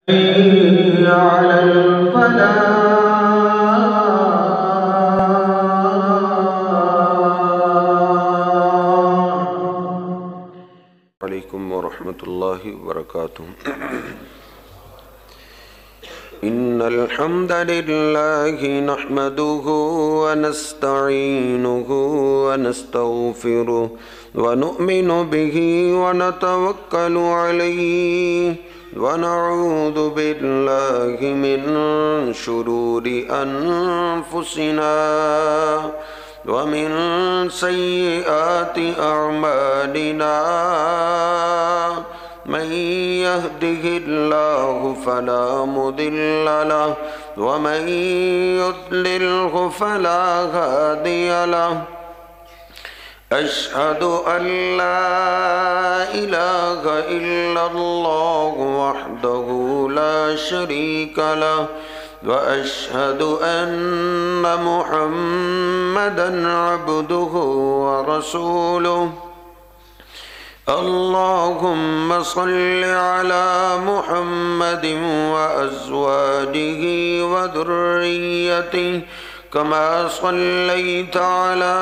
على الفلاح. عليكم ورحمة الله وبركاته. إن الحمد لله نحمده ونستعينه ونستغفره ونؤمن به ونتوكل عليه ونعوذ بالله من شرور أنفسنا ومن سيئات أعمالنا من يهده الله فلا مضل له ومن يضلله فلا هادي له أشهد أن لا إله إلا الله وحده لا شريك له وأشهد أن محمدًا عبده ورسوله. اللهم صل على محمد وأزواجه وذريته كما صليت على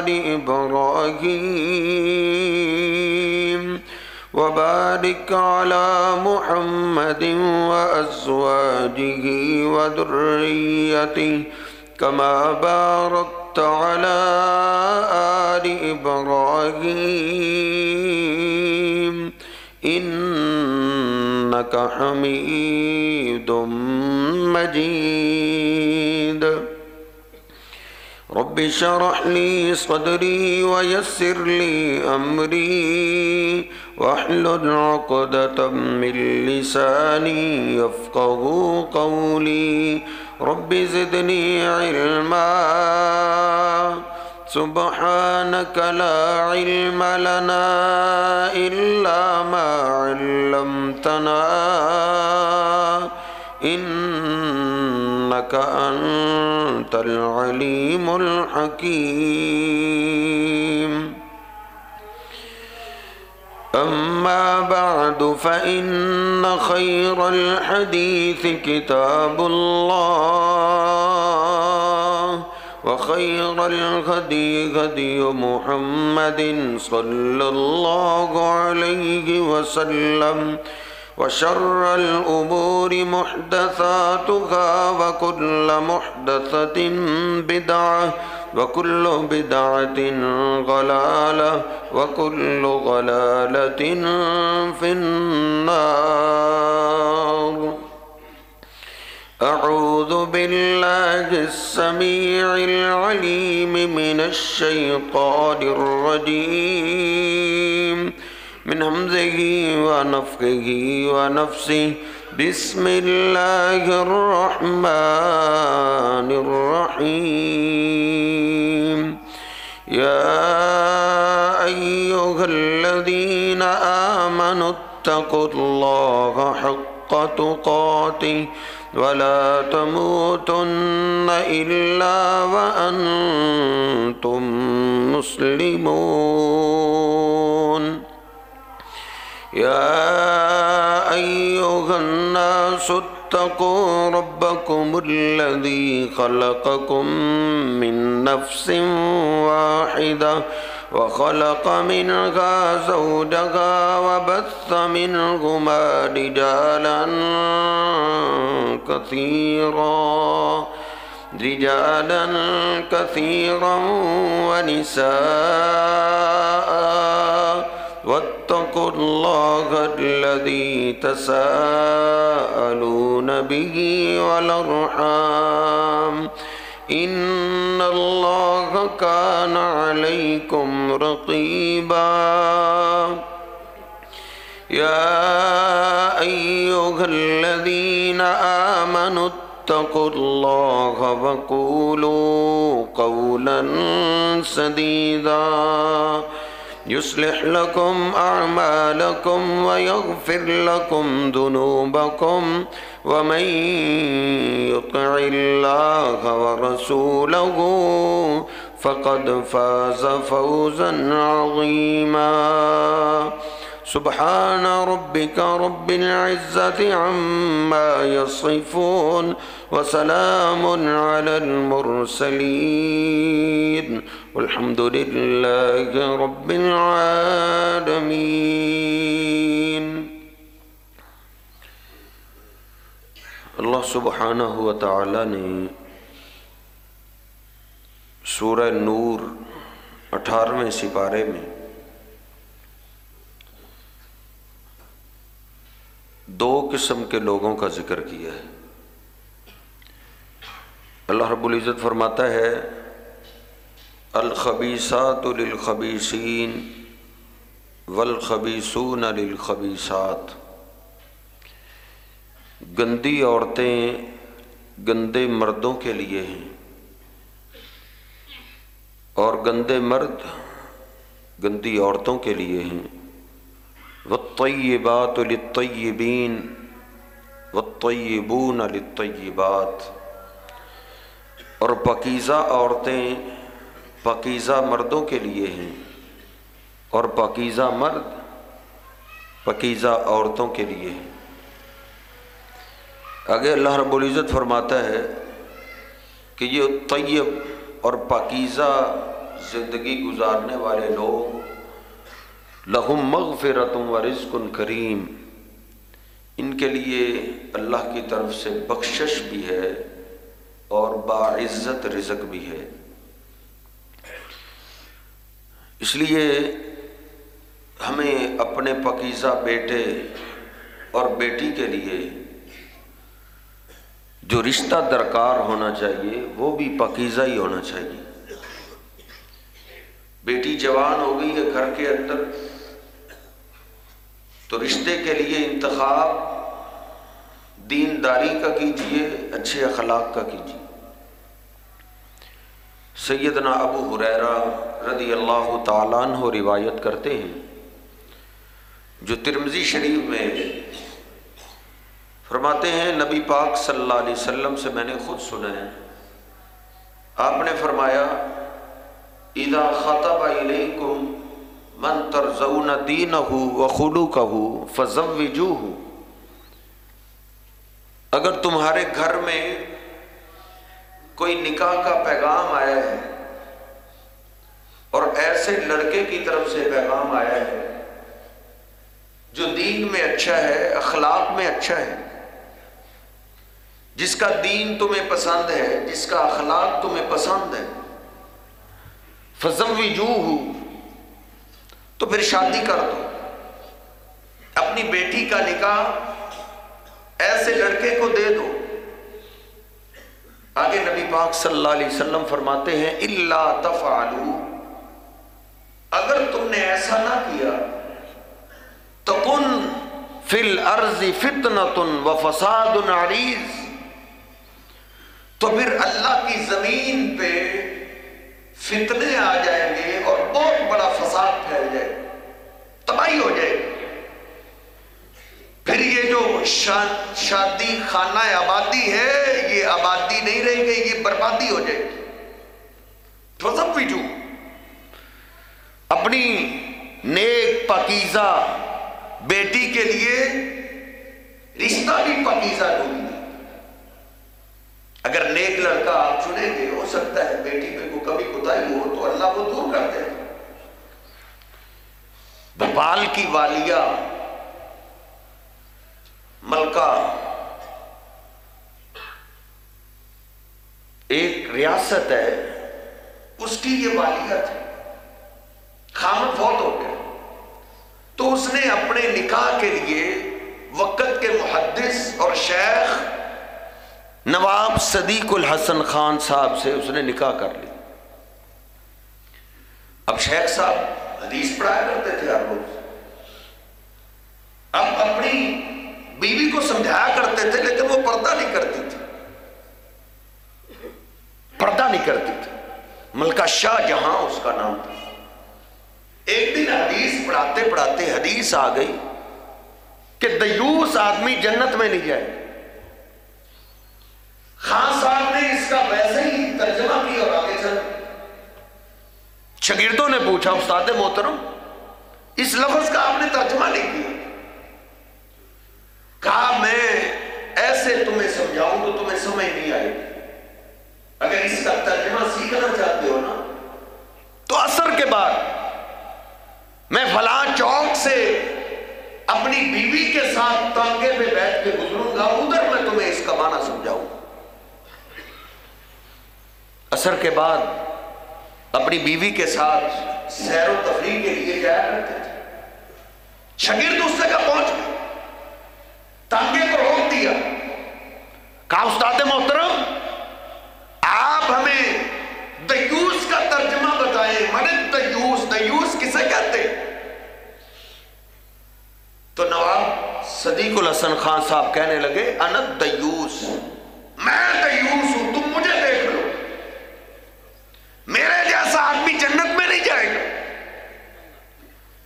آل إبراهيم وبارك على محمد وأزواجه وذريته كما باركت على آل إبراهيم إنك حميد مجيد. رب اشرح لي صدري ويسر لي أمري واحلل عقدة من لساني يفقهوا قولي. رب زدني علما سبحانك لا علم لنا إلا ما علمتنا إنك أنت العليم الحكيم. أما بعد فإن خير الحديث كتاب الله وخير الهدي هدي محمد صلى الله عليه وسلم وشر الأمور محدثاتها وكل محدثة بدعة وكل بدعة ضلالة وكل ضلالة في النار. أعوذ بالله السميع العليم من الشيطان الرجيم من همزه ونفخه ونفسه. بسم الله الرحمن الرحيم. يا أيها الذين آمنوا اتقوا الله حق تقاته ولا تموتن إلا وأنتم مسلمون. يا أيها الناس اتقوا ربكم الذي خلقكم من نفس واحدة وخلق منها زوجها وبث منهما رجالا كثيرا ونساء. واتقوا الله الذي تساءلون به والأرحام إن الله كان عليكم رقيبا. يا أيها الذين آمنوا اتقوا الله وقولوا قولا سديدا يصلح لكم أعمالكم ويغفر لكم ذنوبكم ومن يطع الله ورسوله فقد فاز فوزا عظيما. سبحان ربك رب العزة عما يصفون وسلام على المرسلين والحمد لله رب العالمين۔ اللہ سبحانہ و تعالی نے سورہ نور 18ویں سپارے میں دو قسم کے لوگوں کا ذکر کیا ہے۔ اللہ رب العزت فرماتا ہے الخبیثات للخبیثین والخبیثون للخبیثات، گندی عورتیں گندے مردوں کے لیے ہیں اور گندے مرد گندی عورتوں کے لیے ہیں۔ والطیبات للطیبین والطیبون للطیبات، اور پاکیزہ عورتیں پاکیزہ مردوں کے لیے ہیں اور پاکیزہ مرد پاکیزہ عورتوں کے لیے ہیں۔ آگے اللہ رب العزت فرماتا ہے کہ یہ طیب اور پاکیزہ زندگی گزارنے والے لوگ لہم مغفرۃ ورزق کریم، ان کے لیے اللہ کی طرف سے بخشش بھی ہے اور باعزت رزق بھی ہے۔ اس لیے ہمیں اپنے پاکیزہ بیٹے اور بیٹی کے لیے جو رشتہ درکار ہونا چاہیے وہ بھی پاکیزہ ہی ہونا چاہیے۔ بیٹی جوان ہو گئی ہے گھر کے اندر تو رشتے کے لیے انتخاب دینداری کا کیجیے، اچھے اخلاق کا کیجیے۔ سیدنا ابو ہریرہ رضی اللہ تعالیٰ عنہ روایت کرتے ہیں، جو ترمذی شریف میں فرماتے ہیں نبی پاک صلی اللہ علیہ وسلم سے میں نے خود سنا ہے، آپ نے فرمایا اذا خطب الیکم من ترضون دینہ وخلقہ فزوجوہ، اگر تمہارے گھر میں کوئی نکاح کا پیغام آیا ہے اور ایسے لڑکے کی طرف سے پیغام آیا ہے جو دین میں اچھا ہے، اخلاق میں اچھا ہے، جس کا دین تمہیں پسند ہے، جس کا اخلاق تمہیں پسند ہے، فزوجوہ، تو پھر شادی کر دو۔ اپنی بیٹی کا نکاح ایسے لڑکے کو دے دو۔ آگے نبی پاک صلی اللہ علیہ وسلم فرماتے ہیں الا تفعلوا، اگر تم نے ایسا نہ کیا تکن فی الارض فتنۃ وفساد عریض، تو پھر اللہ کی زمین پہ فتنے آ جائیں گے اور بہت بڑا فساد پھیل جائے، تباہی ہو جائے گی۔ پھر یہ جو شادی خانہ آبادی ہے یہ آبادی نہیں رہے گی، یہ بربادی ہو جائے گی۔ فزوجوا، اپنی نیک پاکیزہ بیٹی کے لیے رشتہ بھی پاکیزہ ڈھونڈیں۔ اگر نیک لڑکا آپ چنیں گے، ہو سکتا ہے بیٹی پہ کوئی کمی کوتاہی ہو تو اللہ کو دور کر دے۔ بھوپال کی والیہ ملکہ ایک ریاست ہے، اس کی یہ والیت ہے، خامد فوت ہو گیا تو اس نے اپنے نکاح کے لیے وقت کے محدث اور شیخ نواب صدیق الحسن خان صاحب سے اس نے نکاح کر لی۔ اب شیخ صاحب حدیث پڑھایا کرتے تھے ہر روز، اب اپنی بیوی کو سمجھایا کرتے تھے لیکن وہ پردہ نہیں کرتی تھی، پردہ نہیں کرتی تھی۔ ملکہ شاہ جہاں اس کا نام تھا۔ ایک دن حدیث پڑھاتے پڑھاتے حدیث آ گئی کہ دیوس آدمی جنت میں نہیں جائے۔ خان صاحب نے اس کا ویسے ہی ترجمہ کیا اور آگے چل۔ شاگردوں نے پوچھا استاد محترم اس لفظ کا آپ نے ترجمہ نہیں کیا. کہا میں ایسے تمہیں سمجھاؤں تو تمہیں سمجھ نہیں آئے گی. اگر اس کا ترجمہ سیکھنا چاہتے ہو نا تو عصر کے بعد میں فلاں چوک سے اپنی بیوی کے ساتھ تانگے پہ بیٹھ کے گزروں گا, ادھر میں تمہیں اس کا معنی سمجھاؤں. عصر کے بعد اپنی بیوی کے ساتھ سیر و تفریح کے لیے جایا کرتے تھے. شاگرد اس جگہ پہنچ گئے, تانگے کو روک دیا, کہا استاد محترم آپ ہمیں دیوس کا ترجمہ بتائیں. من دیوس, دیوس کسے کہتے؟ تو نواب صدیق الحسن خان صاحب کہنے لگے انا دیوس, میں دیوس ہوں, تم مجھے دیکھ لو. میرے جیسا آدمی جنت میں نہیں جائے گا.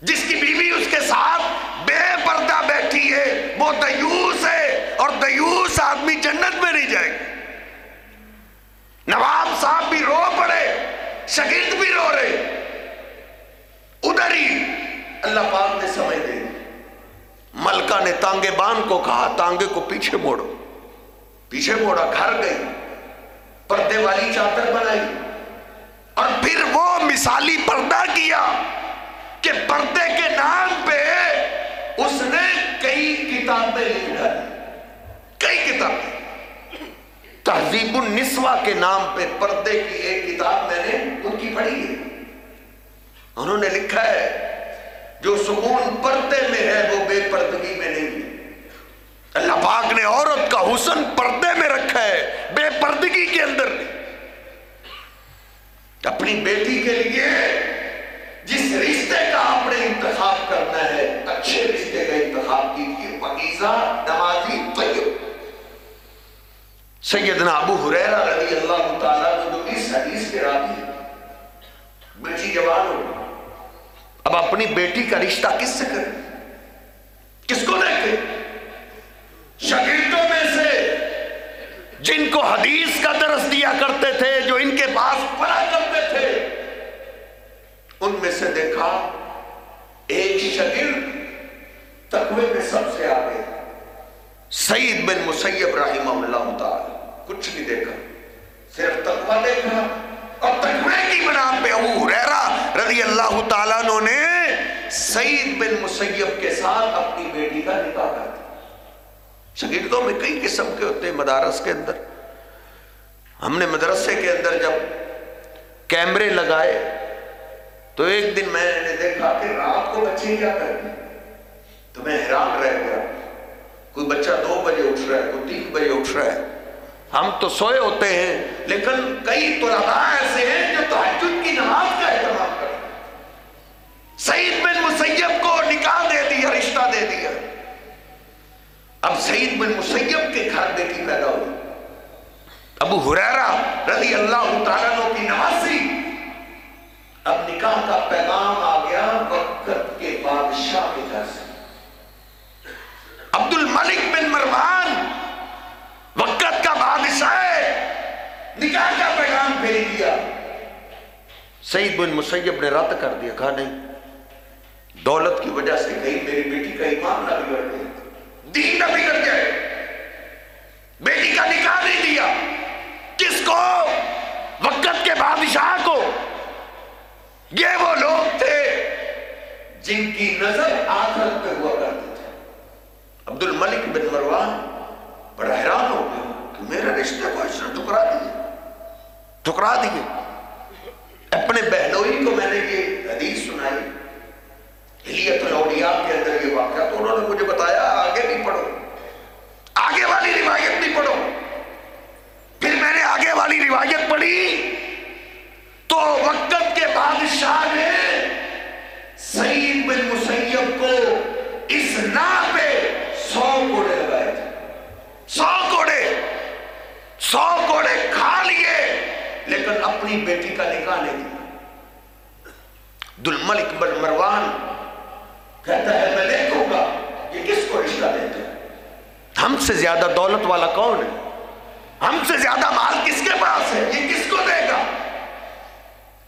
جس کی بیوی اس کے ساتھ بے پردہ بیٹھی ہے وہ دیوس ہے, اور دیوس آدمی جنت میں نہیں جائے گا. نواب صاحب بھی رو پڑے, شاگرد بھی رو رہے. ادھر ہی اللہ پاک نے سمجھ دے دی. ملکہ نے تانگے بان کو کہا تانگے کو پیچھے موڑو. پیچھے موڑا, گھر گئی, پردے والی چادر بنائی, اور پھر وہ مثالی پردہ کیا کہ پردے کے نام پہ اس نے کئی کتابیں لکھ ڈالی. کئی کتابیں. تہذیب النسوہ کے نام پہ پردے کی ایک کتاب میں نے ان کی پڑھی ہے. انہوں نے لکھا ہے جو سکون پردے میں ہے وہ بے پردگی میں نہیں ہے. اللہ پاک نے عورت کا حسن پردے میں رکھا ہے, بے پردگی کے اندر نہیں. اپنی بیٹی کے لیے جس رشتے کا آپ نے انتخاب کرنا ہے اچھے رشتے کا انتخاب کیجیے. پاکیزہ, نمازی, طیب. سیدنا ابو ہریرہ رضی اللہ تعالیٰ جو اس حدیث کے راوی ہیں, بیٹی جوان ہو, اب اپنی بیٹی کا رشتہ کس سے کرے, کس کو دیکھے؟ شاگردوں میں سے جن کو حدیث کا درس دیا کرتے تھے, جو ان کے پاس پڑھا کرتے تھے, ان میں سے دیکھا ایک شاگرد تقوی میں سب سے آگے, سعید بن مسیب رحمہ اللہ تعالی. کچھ نہیں دیکھا, صرف تقوی دیکھا, اور تقوی کی بنا پہ ابو ہریرہ رضی اللہ تعالیٰ عنہ نے سعید بن مسیب کے ساتھ اپنی بیٹی کا نکاح کر دیا. شاگردوں میں کئی قسم کے ہوتے ہیں. مدارس کے اندر ہم نے مدرسے کے اندر جب کیمرے لگائے تو ایک دن میں نے دیکھا کہ رات کو بچے کیا کرتے ہیں, تو میں حیران رہ گیا. کوئی بچہ 2 بجے اٹھ رہا ہے, کوئی 3 بجے اٹھ رہا ہے. ہم تو سوئے ہوتے ہیں, لیکن کئی طلباء ایسے ہیں جو تہجد کی نماز کا اہتمام کرتے ہیں. سعید بن مسیب کو نکاح دے دیا, رشتہ دے دیا. اب سعید بن مسیب کے گھر بیٹی پیدا ہوئی. ابو ہریرہ رضی اللہ تعالیٰ عنہ کی نوازی. اب نکاح کا پیغام آ گیا وقت کے بادشاہ کے گھر سے. عبد الملک بن مروان وقت کا بادشاہ ہے, نکاح کا پیغام بھیج دیا. سعید بن مسیب نے رد کر دیا, کہا نہیں, دولت کی وجہ سے کہیں میری بیٹی کا ایمان نہ بگڑ جائے, دین نہ بگڑ جائے. بیٹی کا نکاح نہیں دیا. کس کو؟ وقت کے بادشاہ کو. یہ وہ لوگ تھے جن کی نظر آخرت پہ ہوا کرتے تھے. عبد الملک بن مروان بڑا حیران ہو گیا کہ میرے رشتے کو اس نے ٹھکرا دیے. اپنے بہنوئی کو میں نے یہ حدیث سنائی, ہلیت الاولیاء کے اندر یہ واقعہ, تو انہوں نے مجھے بتایا آگے بھی پڑھو, آگے والی روایت بھی پڑھو. پھر میں نے آگے والی روایت پڑھی تو وقت کے بادشاہ نے سعید بن مسیب کو اس نا پہ 100 گھوڑے لگائے تھے. 100 گھوڑے کھا لیے, لیکن اپنی بیٹی کا نکاح نہیں دیا. عبد الملک بن مروان کہتا ہے میں دیکھوں گا یہ کس کو رشتہ دیتے ہیں. ہم سے زیادہ دولت والا کون ہے, ہم سے زیادہ مال کس کے پاس ہے, یہ کس کو دے گا.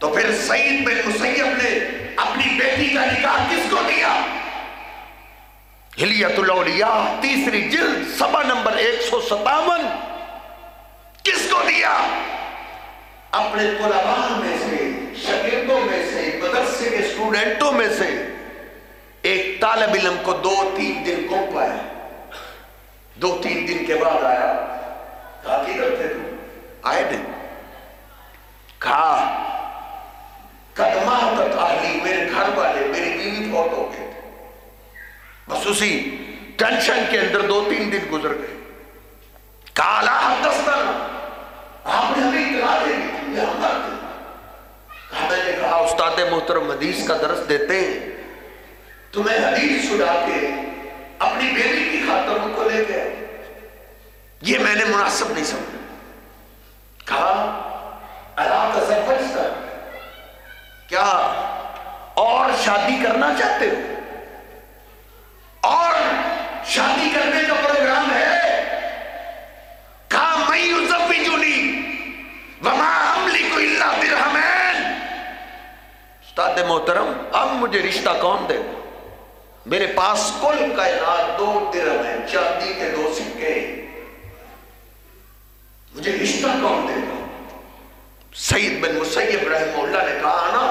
تو پھر سعید بن مسیب نے اپنی اپنی بیٹی کا نکاح کس کو دیا؟ حلیۃ الاولیاء 3 جلد صفحہ نمبر 157 کس کو دیا؟ اپنے طلباء میں سے، شاگردوں میں سے، مدرسے کے اسٹوڈنٹوں میں سے ایک طالب علم کو 2-3 دن کو پایا، 2-3 دن کے بعد آیا، کہا کدھر تھے تم؟ آئے نہیں، کہا قدمات اہلی، میرے گھر والے، میری بیوی فوت ہو گئے تھے، بس اسی ٹینشن کے اندر 2-3 دن گزر گئے۔ کہا لا حدثنا، آپ نے ہمیں اطلاع دے دی، یہ ہم کرتے ہیں۔ کہا میں نے کہا استاد محترم حدیث کا درس دیتے ہیں، تمہیں حدیث سنا کے اپنی بیوی کی خاطر ان کو لے گیا، یہ میں نے مناسب نہیں سمجھا۔ کہا الا تزوجت، کیا اور شادی کرنا چاہتے ہو؟ اور شادی کرنے کا پروگرام ہے؟ کہا من یزوجنی وما املک الا درہمین، استاد محترم اب مجھے رشتہ کون دے گا؟ میرے پاس کل کائنات 2 درہم ہیں، چاندی کے 2 سکے، مجھے رشتہ کون دے گا؟ سعید بن مسیب رحمہ اللہ نے کہا نا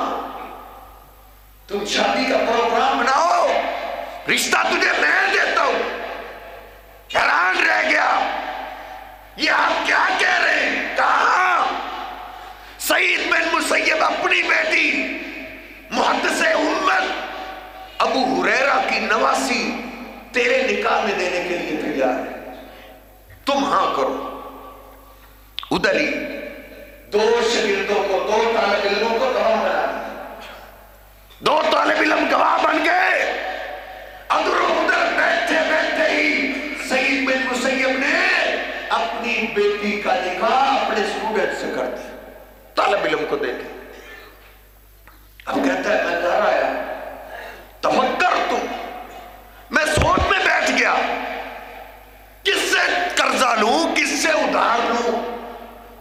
تم شادی کا پروگرام بناؤ، رشتہ تجھے میں دیتا ہوں۔ حیران رہ گیا، یہ آپ کیا کہہ رہے ہیں؟ کہا سعید بن مسیب اپنی بیٹی محدث امت ابو ہریرہ کی نواسی تیرے نکاح میں دینے کے لیے تیار ہے، تم ہاں کرو۔ ادھر ہی 2 شاگردوں کو، 2 طالب علموں کو گواہ بنا دیا، 2 طالب علم گواہ بن گئے۔ ادھر ادھر بیٹھے بیٹھے ہی سعید بن مسیب نے اپنی بیٹی کا نکاح اپنے اسٹوڈنٹ سے کر دیا، طالب علم کو دے کے۔ اب کہتا ہے میں گھر آیا، تفکرت، میں سوچ میں بیٹھ گیا، کس سے قرضہ لوں، کس سے ادھار لوں،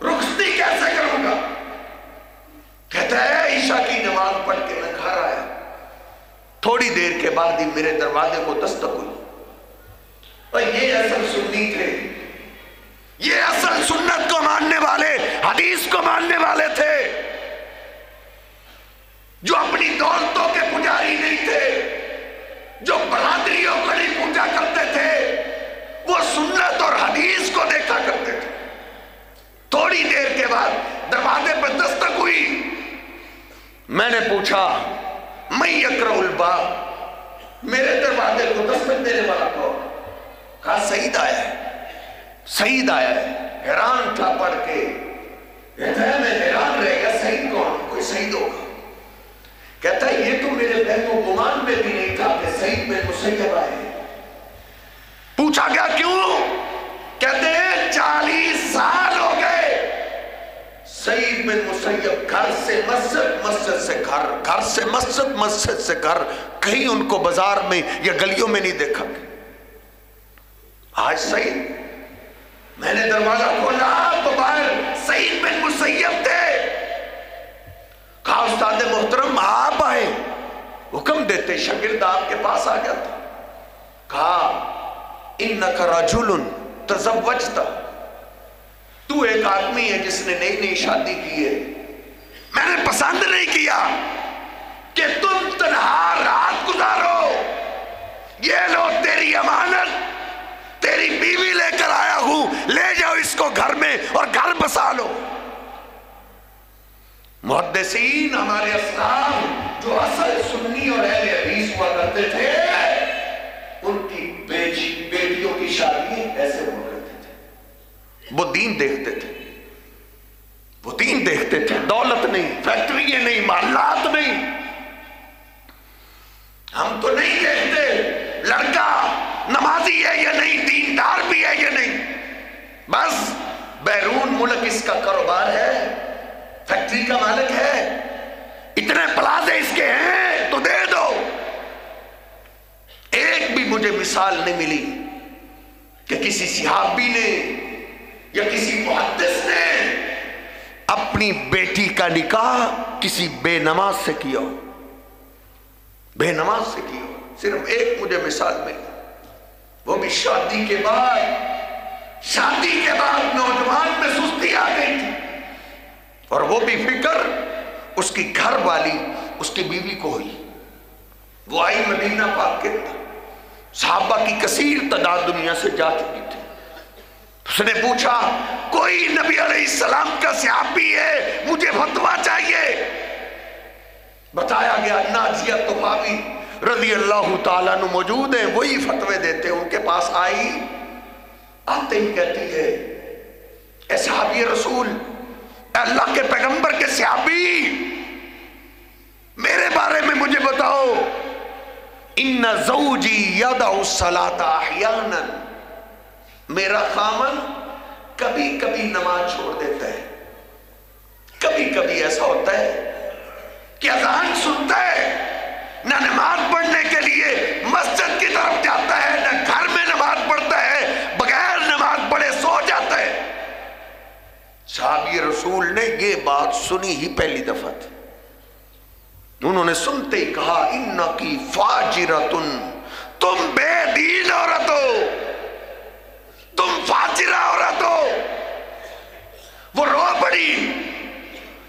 رخصتی کیسے کروں گا؟ کہتا ہے عشاء کی نماز پڑھ کے میں گھر آیا، تھوڑی دیر کے بعد ہی میرے دروازے کو دستک ہوئی، اور یہ اصل سنی تھے، یہ اصل سنت کو ماننے والے، حدیث کو ماننے والے تھے، جو اپنی دولتوں کے پجاری نہیں تھے، جو برادریوں کو نہیں پوجا کرتے تھے، وہ سنت اور حدیث کو دیکھا کرتے تھے۔ تھوڑی دیر کے بعد دروازے پر دستک ہوئی، میں نے پوچھا میں یقرأ الباب، میرے دروازے کو دستک دینے والا کون؟ کہا سعید آیا ہے، سعید آیا ہے۔ حیران تھا پڑھ کے، کہتا ہے میں حیران رہ گیا، سعید کون؟ کوئی سعید ہوگا؟ کہتا ہے یہ تو میرے ذہن و گمان میں بھی نہیں تھا کہ سعید بن مسیب آئے۔ پوچھا گیا کیوں؟ کہتے ہیں 40 سال ہو گئے سعید بن مسیب گھر سے مسجد، مسجد سے گھر، گھر سے مسجد، مسجد سے گھر، کہیں ان کو بازار میں یا گلیوں میں نہیں دیکھا۔ آج سعید، میں نے دروازہ کھولا تو باہر سعید بن مسیب تھے۔ کہا استاد محترم آپ آئے، حکم دیتے شاگرد آپ کے پاس آ جاتا۔ کہا انک رجل تزوجت، تو ایک آدمی ہے جس نے نئی نئی شادی کی ہے، میں نے پسند نہیں کیا کہ تم تنہا رات گزارو، یہ لو تیری امانت، تیری بیوی لے کر آیا ہوں، لے جاؤ اس کو گھر میں اور گھر بسا لو۔ محدثین ہمارے اسلاف جو اصل سنی اور اہل حدیث ہوا کرتے تھے، ان کی بیٹیوں کی شادی ایسے ہوا کرتے تھے، وہ دین دیکھتے تھے، وہ دین دیکھتے تھے، دولت نہیں، فیکٹریاں نہیں، محلات نہیں۔ ہم تو نہیں دیکھتے لڑکا نمازی ہے یا نہیں، دیندار بھی ہے یا نہیں، بس بیرون ملک اس کا کاروبار ہے، فیکٹری کا مالک ہے، اتنے پلازے اس کے ہیں تو دے دو۔ ایک بھی مجھے مثال نہیں ملی کہ کسی صحابی نے یا کسی محدث نے اپنی بیٹی کا نکاح کسی بے نماز سے کیا ہو۔ بے نماز سے کی ہو. صرف ایک مجھے مثال ملی، وہ بھی شادی کے بعد نوجوان میں سستی آ گئی تھی، اور وہ بھی فکر اس کی گھر والی اس کی بیوی کو ہوئی. وہ آئی مدینہ پاک کے اندر، صحابہ کی کثیر تعداد دنیا سے جا چکی تھی. اس نے پوچھا کوئی نبی علیہ السلام کا صحابی ہے، مجھے فتویٰ چاہیے. بتایا گیا ناجیہ طفاوی رضی اللہ تعالیٰ عنہ موجود ہیں، وہی فتوے دیتے ہیں. ان کے پاس آئی، آتے ہی کہتی ہے اے صحابی رسول، اے اللہ کے پیغمبر کے صحابی، میرے بارے میں مجھے بتاؤ. ان زوجی یدع الصلاۃ احیانا، میرا خامن کبھی کبھی نماز چھوڑ دیتا ہے. کبھی کبھی ایسا ہوتا ہے کہ اذان سنتا ہے، نہ نماز پڑھنے کے لیے مسجد کی طرف جاتا ہے، نہ گھر میں نماز پڑھتا ہے، بغیر نماز پڑھے سو جاتا ہے. صحابی رسول نے یہ بات سنی ہی پہلی دفعہ تھی. انہوں نے سنتے ہی کہا انکی فاجرتن، تم بے دین عورت ہو، تم فاجرہ عورت ہو. وہ رو پڑی.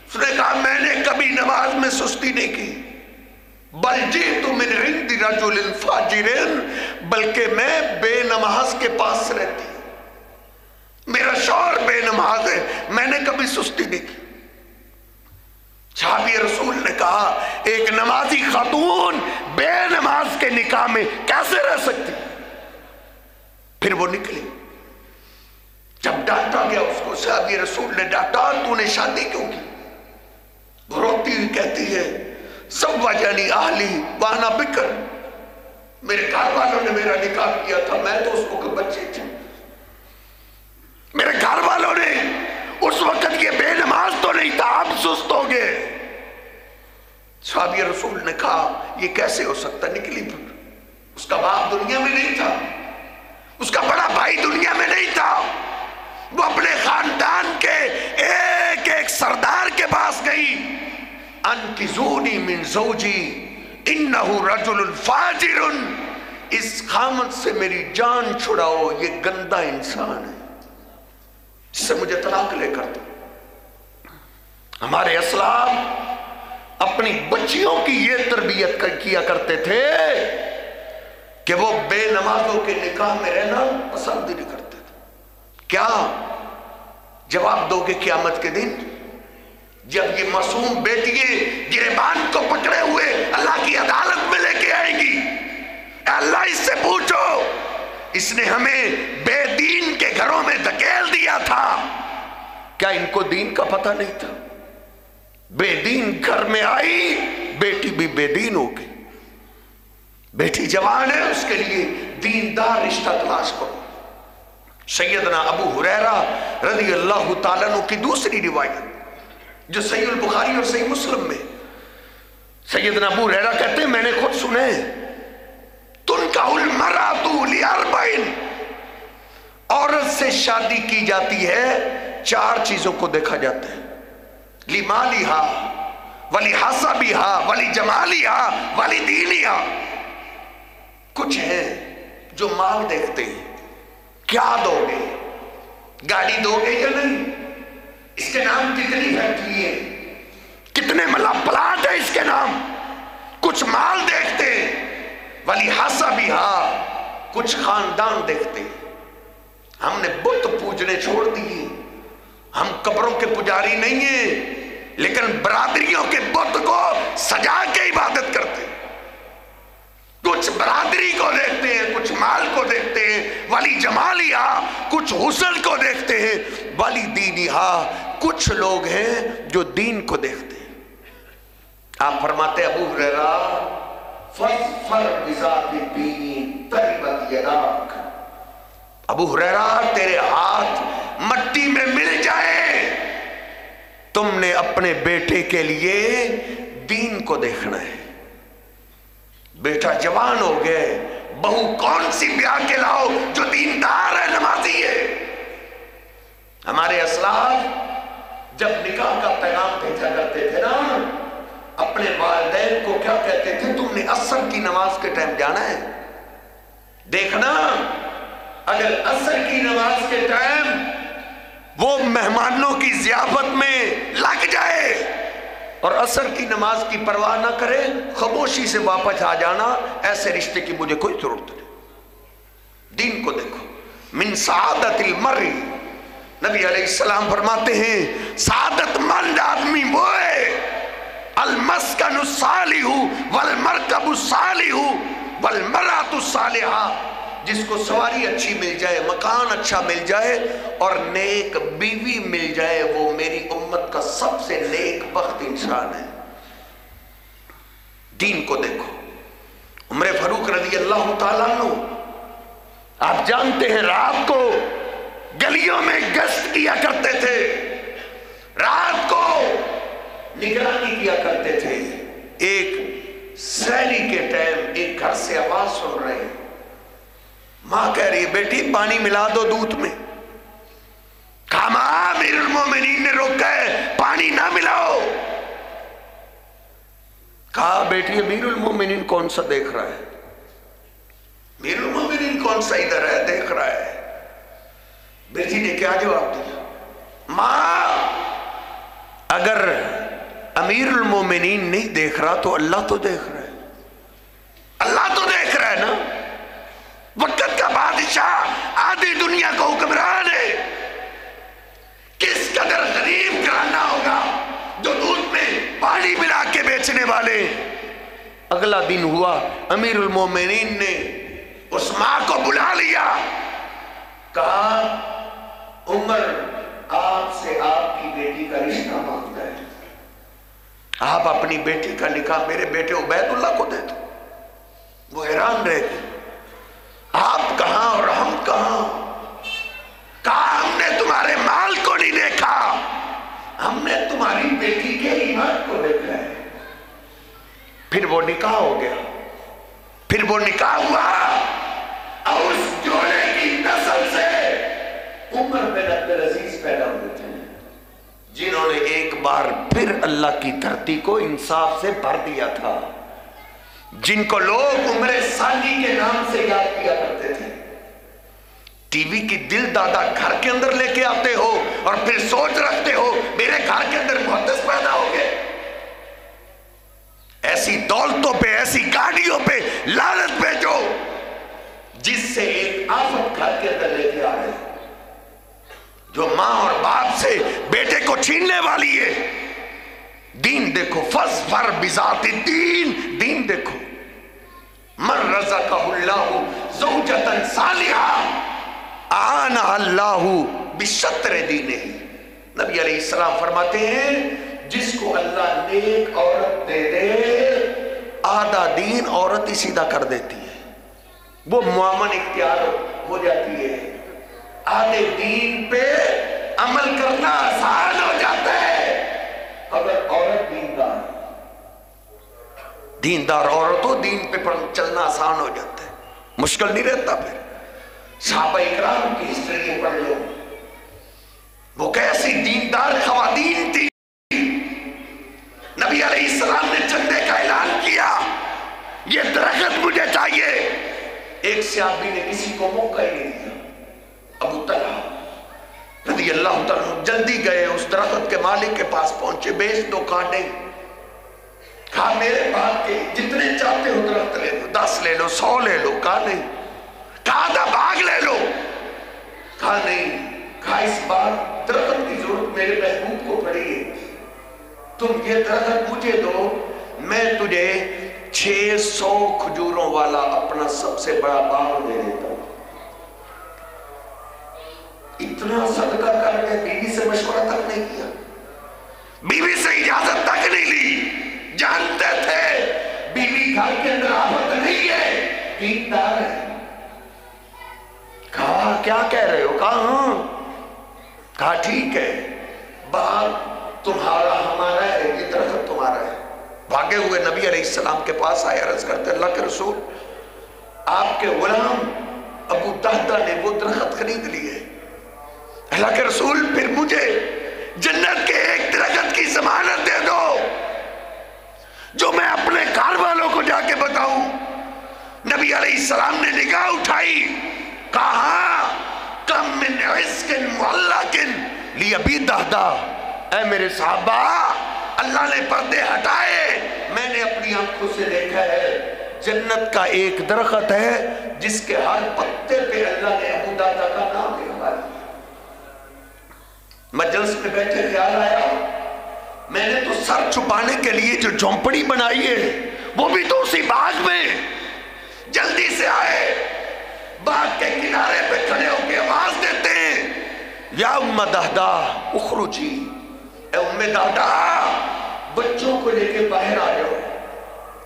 اس نے کہا میں نے کبھی نماز میں سستی نہیں کی، بل جئت من عند رجل فاجر، بلکہ میں بے نماز کے پاس رہتی ہوں، میرا شوہر بے نماز ہے، میں نے کبھی سستی نہیں کی. صحابی رسول نے کہا ایک نمازی خاتون بے نماز کے نکاح میں کیسے رہ سکتی؟ پھر وہ نکلی. جب ڈانٹا گیا اس کو، صحابی رسول نے ڈانٹا تو نے شادی کیوں کی؟ وہ روتی ہوئی کہتی ہے زوجنی اہلی وانا بکر، میرے گھر والوں نے میرا نکاح کیا تھا، میں تو اس وقت بچی تھی، میرے گھر والوں نے اس وقت یہ بے نماز تو نہیں تھا، آپ سست ہو گئے. صحابی رسول نے کہا یہ کیسے ہو سکتا؟ نکلی. پھر اس کا باپ دنیا میں نہیں تھا، اس کا بڑا بھائی دنیا میں نہیں تھا. وہ اپنے خاندان کے ایک ایک سردار کے پاس گئی. انقذونی من زوجی انہ رجل فاجر، اس خامد سے میری جان چھڑاؤ، یہ گندا انسان ہے، اس سے مجھے طلاق لے کر دو. ہمارے اسلاف اپنی بچیوں کی یہ تربیت کیا کرتے تھے کہ وہ بے نمازوں کے نکاح میں رہنا پسند نہیں کرتے تھے. کیا جواب دو گے قیامت کے دن جب یہ معصوم بیٹیاں گریبان کو پکڑے ہوئے اللہ کی عدالت میں لے کے آئیں گی؟ اے اللہ اس سے پوچھو، اس نے ہمیں بے دین کے گھروں میں دھکیل دیا تھا، کیا ان کو دین کا پتہ نہیں تھا؟ بے دین گھر میں آئی، بیٹی بھی بے دین ہو گئی. بیٹی جوان ہے، اس کے لیے دیندار رشتہ تلاش کرو. سیدنا ابو ہریرہ رضی اللہ تعالیٰ عنہ کی دوسری روایت جو صحیح البخاری اور صحیح مسلم میں، سیدنا ابو ہریرہ کہتے ہیں میں نے خود سنے تنکح المرأۃ لاربعین، عورت سے شادی کی جاتی ہے 4 چیزوں کو دیکھا جاتا ہے، لمالہا ولحسبہا ولجمالہا ولدینہا. کچھ ہیں جو مال دیکھتے ہیں، کیا دو گے، گاڑی دو گے یا نہیں، اس کے نام کتنی فیکٹری ہے، کتنے پلاٹ ہے اس کے نام. کچھ مال دیکھتے ہیں، وَلِحَسَبِهَا، کچھ خاندان دیکھتے ہیں. ہم نے بت پوجنے چھوڑ دیے، ہم قبروں کے پجاری نہیں ہیں، لیکن برادریوں کے بت کو سجا کے عبادت کرتے ہیں. کچھ برادری کو دیکھتے ہیں، کچھ مال کو دیکھتے ہیں، ولی جمالیہ، کچھ حسن کو دیکھتے ہیں، ولی دینیہ، کچھ لوگ ہیں جو دین کو دیکھتے ہیں. آپ فرماتے ابو ہریرہ فَاظْفَرْ بِذَاتِ الدِّینِ تَرِبَتْ یَدَاک، ابو ہریرہ تیرے ہاتھ مٹی میں مل جائے، تم نے اپنے بیٹے کے لیے دین کو دیکھنا ہے. بیٹا جوان ہو گئے، بہو کون سی بیاہ کے لاؤ جو دیندار ہے، نمازی ہے. ہمارے اسلاف جب نکاح کا پیغام بھیجا کرتے تھے نا، اپنے والدین کو کیا کہتے تھے؟ تم نے عصر کی نماز کے ٹائم جانا ہے، دیکھنا اگر عصر کی نماز کے ٹائم وہ مہمانوں کی ضیافت میں لگ جائے اور عصر کی نماز کی پرواہ نہ کرے، خاموشی سے واپس آ جانا، ایسے رشتے کی مجھے کوئی ضرورت نہیں۔ دین کو دیکھو، من سعادت المرء، نبی علیہ السلام فرماتے ہیں سعادت مند آدمی وہ ہے المسکن الصالح والمرکب الصالح والمرأۃ الصالحہ، جس کو سواری اچھی مل جائے، مکان اچھا مل جائے اور نیک بیوی مل جائے، وہ میری امت کا سب سے نیک بخت انسان ہے۔ دین کو دیکھو، عمر فاروق رضی اللہ تعالیٰ عنہ، آپ جانتے ہیں رات کو گلیوں میں گشت کیا کرتے تھے، رات کو نگرانی کیا کرتے تھے۔ ایک سحری کے ٹائم ایک گھر سے آواز سن رہے ہیں، ماں کہہ رہی ہے بیٹی پانی ملا دو دودھ میں۔ کہا ماں امیر المومنین نے روکا ہے، پانی نہ ملاؤ۔ کہا بیٹی امیر المومنین کون سا دیکھ رہا ہے؟ امیر المومنین کون سا ادھر ہے دیکھ رہا ہے؟ بیٹی نے کیا جواب دیا؟ ماں اگر امیر المومنین نہیں دیکھ رہا تو اللہ تو دیکھ رہا ہے، اللہ تو دیکھ رہا ہے نا۔ وقت کا بادشاہ آدھی دنیا کو حکمران ہے، کس قدر غریب گھرانہ ہوگا جو دودھ میں پانی ملا کے بیچنے والے۔ اگلا دن ہوا، امیر المومنین نے اس ماں کو بلا لیا، کہا عمر آپ سے آپ کی بیٹی کا رشتہ مانگتا ہے، آپ اپنی بیٹی کا نکاح میرے بیٹے عبید اللہ کو دے دو۔ وہ حیران رہ گئے، آپ کہاں اور ہم کہاں؟ کہا ہم نے تمہارے مال کو نہیں دیکھا، ہم نے تمہاری بیٹی کے ایمان کو دیکھا ہے۔ پھر وہ نکاح ہو گیا، پھر وہ نکاح ہوا اور اس جوڑے کی نسل سے عمر بن عبدالعزیز پیدا ہوئے تھے، جنہوں نے ایک بار پھر اللہ کی دھرتی کو انصاف سے بھر دیا تھا، جن کو لوگ عمر ثانی کے نام سے یاد کیا کرتے تھے۔ ٹی وی کی دل دادا گھر کے اندر لے کے آتے ہو اور پھر سوچ رکھتے ہو میرے گھر کے اندر محدث پیدا ہو گئے۔ ایسی دولتوں پہ، ایسی گاڑیوں پہ لعنت بھیجو جس سے ایک آفت گھر کے اندر لے کے آ رہے، جو ماں اور باپ سے بیٹے کو چھیننے والی ہے۔ دین دیکھو، فاظفر بذات الدین، دین دیکھو، من رزقہ اللہ زوجۃ صالحہ اعانہ اللہ بشطر دینہ۔ نبی علیہ السلام فرماتے ہیں جس کو اللہ نیک عورت دے دے، آدھا دین عورت ہی سیدھا کر دیتی ہے، وہ معامن اختیار ہو جاتی ہے، آدھے دین پہ عمل کرنا آسان ہو جاتا ہے۔ اگر عورت دیندار عورت ہو، دین پہ چلنا آسان ہو جاتا ہے، مشکل نہیں رہتا۔ پھر صحابہ اکرام کی ہسٹری پڑھ لو، وہ کیسی دیندار خواتین تھی۔ نبی علیہ السلام نے چندے کا اعلان کیا، یہ درخت مجھے چاہیے، ایک صحابی نے کسی کو موقع ہی نہیں دیا۔ ابو طلحہ رضی اللہ تعالیٰ جلدی گئے، اس درخت کے مالک کے پاس پہنچے، بیچ دو کانٹے۔ کہا میرے باپ کے جتنے چاہتے ہو درخت لے لو، 10 لے لو، 100 لے لو۔ کہا نہیں۔ کہا آدھا باغ لے لو۔ کہا نہیں۔ کہا اس بار درخت کی ضرورت میرے محبوب کو پڑی ہے، تم یہ درخت مجھے دو، میں تجھے 600 کھجوروں والا اپنا سب سے بڑا باغ دے دیتا ہوں۔ اتنا صدقہ کر کے بیوی سے مشورہ تک نہیں کیا، بیوی سے اجازت تک نہیں لی، جانتے تھے بیوی گھر کے اندر آفت نہیں ہے، دیندار ہے۔ کہا کیا کہہ رہے ہو؟ کہا ہاں۔ کہا ٹھیک ہے، باغ تمہارا ہمارا ہے، یہ درخت تمہارا ہے۔ بھاگے ہوئے نبی علیہ السلام کے پاس آئے، عرض کرتے اللہ کے رسول، آپ کے غلام ابو دہدہ نے وہ درخت خرید لیے۔ اللہ کے رسول پھر مجھے جنت کے ایک درخت کی ضمانت دے دو جو میں اپنے گھر والوں کو جا کے بتاؤں؟ نبی علیہ السلام نے نگاہ اٹھائی، کہا کم من عزق معلق لابی دہدہ، اے میرے صحابہ اللہ نے پردے ہٹائے، میں نے اپنی آنکھوں سے دیکھا ہے جنت کا ایک درخت ہے جس کے ہر پتے پہ اللہ نے ابو دہدہ کا نام لکھا ہے۔ مجلس میں بیٹھے خیال آیا میں نے تو سر چھپانے کے لیے جو جھونپڑی بنائی ہے وہ بھی تو اسی باغ میں، جلدی سے آئے، باغ کے کنارے پہ کھڑے ہو کے آواز دیتے ہیں یا ام دہدہ اخرجی، اے ام دہدہ بچوں کو لے کے باہر آ جاؤ،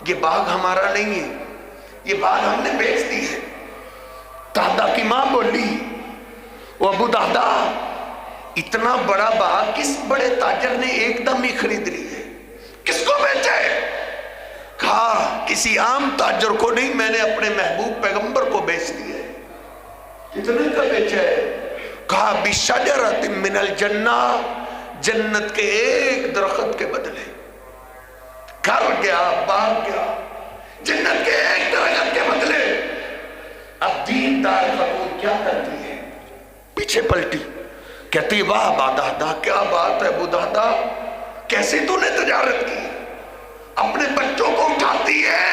یہ باغ ہمارا نہیں ہے، یہ باغ ہم نے بیچ دی ہے۔ دہدہ کی ماں بولی وہ ابو دہدہ اتنا بڑا باغ کس بڑے تاجر نے ایک دم ہی خرید لی ہے، کس کو بیچے؟ کہا کسی عام تاجر کو نہیں، میں نے اپنے محبوب پیغمبر کو بیچ دیا ہے۔ کتنے کا بیچا ہے؟ کہا بشجرۃ من الجنہ، جنت کے ایک درخت کے بدلے۔ گھر گیا، باغ گیا، جنت کے ایک درخت کے بدلے۔ اب دیندار خاتون کیا کرتی ہے؟ پیچھے پلٹی، کہتی واہ ابا دہدہ کیا بات ہے ابو دہدہ، کیسے تو نے تجارت کی؟ اپنے بچوں کو اٹھاتی ہے،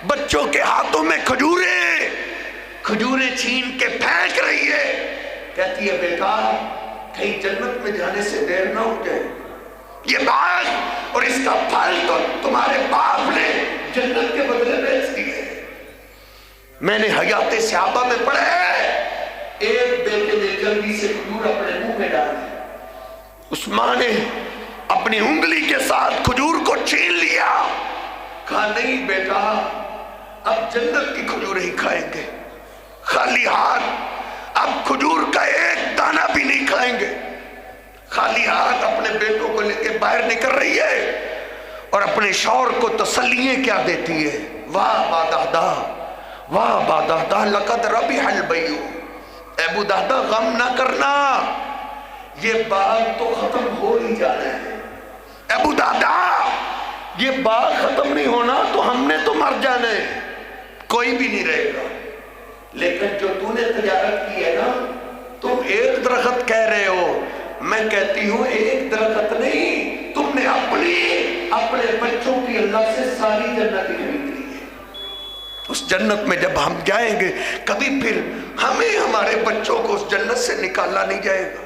بچوں کے ہاتھوں میں کھجوریں چھین کے پھینک رہی ہے، کہتی ہے بیٹا کہیں جنت میں جانے سے دیر نہ ہو جائے، یہ باغ اور اس کا پھل تو تمہارے باپ نے جنت کے بدلے بیچ دیے۔ میں نے حیات صحابہ میں پڑھا ہے ایک بیٹے نے جلدی سے کھجور اپنے منہ میں ڈالی، عثمان نے اپنی انگلی کے ساتھ کھجور کو چھین لیا، کہا نہیں بیٹا اب جنت کی کھجوریں ہی کھائیں گے، خالی ہاتھ اب کھجور کا ایک دانہ بھی نہیں کھائیں گے۔ خالی ہاتھ اپنے بیٹوں کو لے کے باہر نکل رہی ہے اور اپنے شوہر کو تسلییں کیا دیتی ہے، واہ ابا دہدہ واہ ابا دہدہ لقد ربح البیع، اے ابو دہدہ غم نہ کرنا، یہ باغ تو ختم ہو ہی جانا ہے، ابو دہدہ یہ باغ ختم نہیں ہونا تو ہم نے تو مر جانا ہے، کوئی بھی نہیں رہے گا، لیکن جو تو نے تجارت کی ہے نا، تم ایک درخت کہہ رہے ہو، میں کہتی ہوں ایک درخت نہیں، تم نے اپنے بچوں کی اللہ سے ساری جنت خرید لی ہے۔ اس جنت میں جب ہم جائیں گے کبھی پھر ہمیں ہمارے بچوں کو اس جنت سے نکالا نہیں جائے گا۔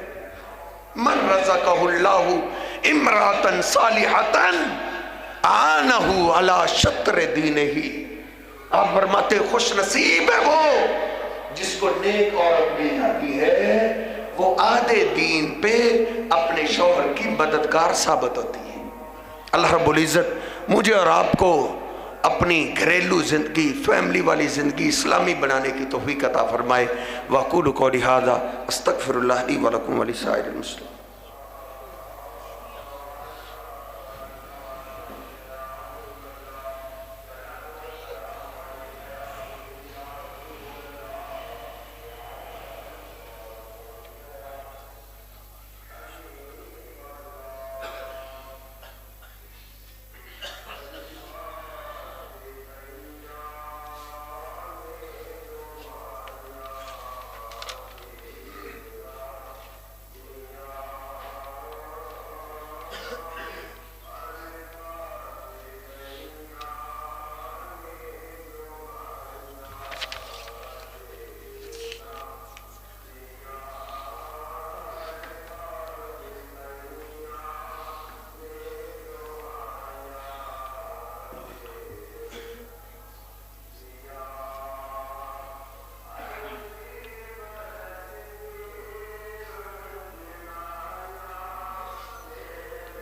من رزقہ اللہ امرأة صالحة آنہ علی شطر دینہ، آپ فرماتے خوش نصیب ہے وہ جس کو نیک عورت مل جاتی ہے، وہ آدھے دین پہ اپنے شوہر کی مددگار ثابت ہوتی ہے۔ اللہ رب العزت مجھے اور آپ کو اپنی گھریلو زندگی، فیملی والی زندگی اسلامی بنانے کی توفیق عطا فرمائے۔ وَأَقُولُ قَوْلِي هَٰذَا أَسْتَغْفِرُ اللَّهَ لِي وَلَكُمْ وَلِسَائِرِ الْمُسْلِمِينَ۔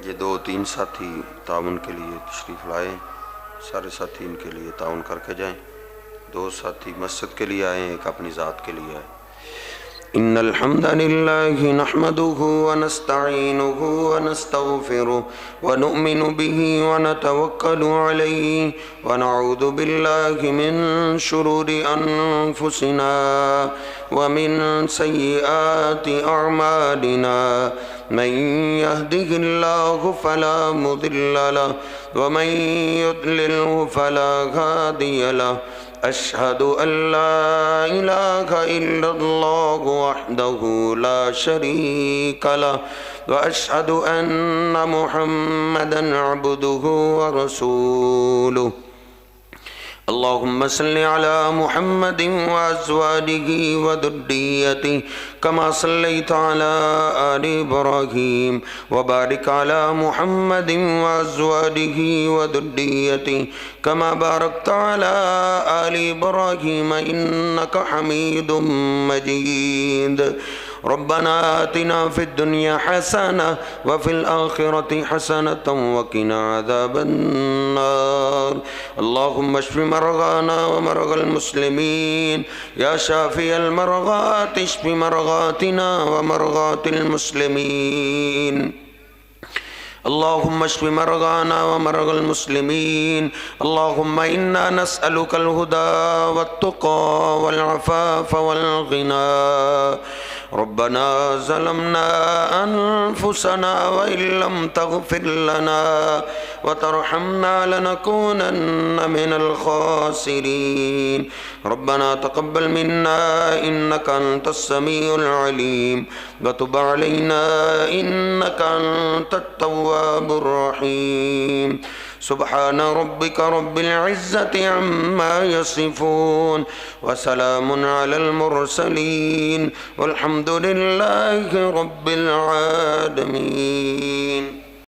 یہ 2-3 ساتھی تعاون کے لیے تشریف لائے، سارے ساتھی ان کے لیے تعاون کر کے جائیں۔ 2 ساتھی مسجد کے لیے آئے، ایک اپنی ذات کے لیے آئے۔ إن الحمد لله نحمده ونستعينه ونستغفره ونؤمن به ونتوكل عليه ونعوذ بالله من شرور أنفسنا ومن سيئات أعمالنا من يهده الله فلا مضل له ومن يضلله فلا هادي له أشهد أن لا إله إلا الله وحده لا شريك له وأشهد أن محمدًا عبده ورسوله اللهم صل على محمد وأزواجه وذريته كما صليت على آل إبراهيم وبارك على محمد وأزواجه وذريته كما باركت على آل إبراهيم إنك حميد مجيد ربنا آتنا في الدنيا حسنة وفي الآخرة حسنة وقنا عذاب النار اللهم اشف مرضانا ومرضى المسلمين يا شافي المرضات اشف مرضاتنا ومرضات المسلمين اللهم اشف مرضانا ومرضى المسلمين اللهم إنا نسألك الهدى والتقى والعفاف والغنى ربنا ظلمنا أنفسنا وإن لم تغفر لنا وترحمنا لنكونن من الخاسرين ربنا تقبل منا إنك أنت السميع العليم وتب علينا إنك أنت التواب الرحيم سبحان ربك رب العزة عما يصفون وسلام على المرسلين والحمد لله رب العالمين.